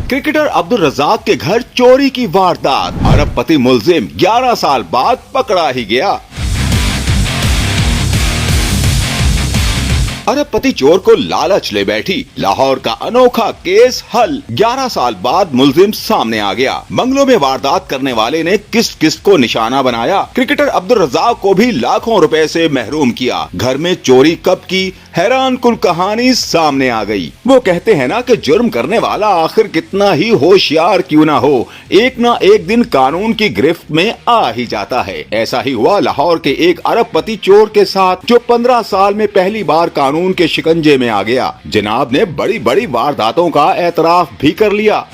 Cricketer Abdul Razzaq के घर चोरी की वारदात, अरबपति मुलजिम 11 साल बाद पकड़ा ही गया। अरबपति चोर को लालच ले बैठी, लाहौर का अनोखा केस हल, 11 साल बाद मुलजिम सामने आ गया। बंगलों में वारदात करने वाले ने किस किस को निशाना बनाया, क्रिकेटर अब्दुल रज़ाक को भी लाखों रुपए से महरूम किया। घर में चोरी कब की, हैरान कुल कहानी सामने आ गई। वो कहते हैं ना कि जुर्म करने वाला आखिर कितना ही होशियार क्यों ना हो, एक ना एक दिन कानून की गिरफ्त में आ ही जाता है। ऐसा ही हुआ लाहौर के एक अरबपति चोर के साथ, जो 15 साल में पहली बार कानून के शिकंजे में आ गया। जनाब ने बड़ी बड़ी वारदातों का एतराफ भी कर लिया।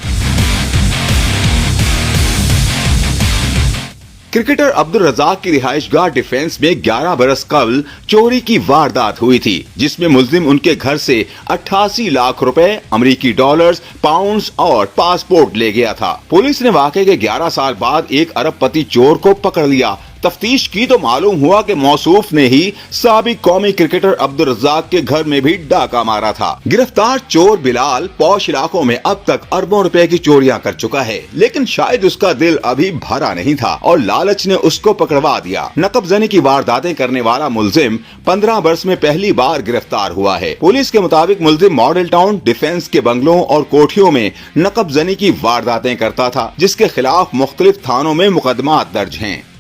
क्रिकेटर अब्दुल रज़ाक की रिहाइशगाह डिफेंस में 11 बरस कबल चोरी की वारदात हुई थी, जिसमें मुलजिम उनके घर से 88 लाख रुपए, अमेरिकी डॉलर्स, पाउंड्स और पासपोर्ट ले गया था। पुलिस ने वाकये के 11 साल बाद एक अरबपति चोर को पकड़ लिया। तफ्तीश की तो मालूम हुआ कि मौसूफ ने ही साबिक कौमी क्रिकेटर अब्दुल रज़ाक के घर में भी डाका मारा था। गिरफ्तार चोर बिलाल पौश इलाकों में अब तक अरबों रुपए की चोरियां कर चुका है, लेकिन शायद उसका दिल अभी भरा नहीं था और लालच ने उसको पकड़वा दिया। नकबजनी की वारदातें करने वाला मुलजिम 15 वर्ष में पहली बार गिरफ्तार हुआ है। पुलिस के मुताबिक मुलजिम मॉडल टाउन डिफेंस के बंगलों और कोठियों में नकबजनी की वारदातें करता था, जिसके खिलाफ मुख्तलिफ थानों में मुकदमात दर्ज हैं।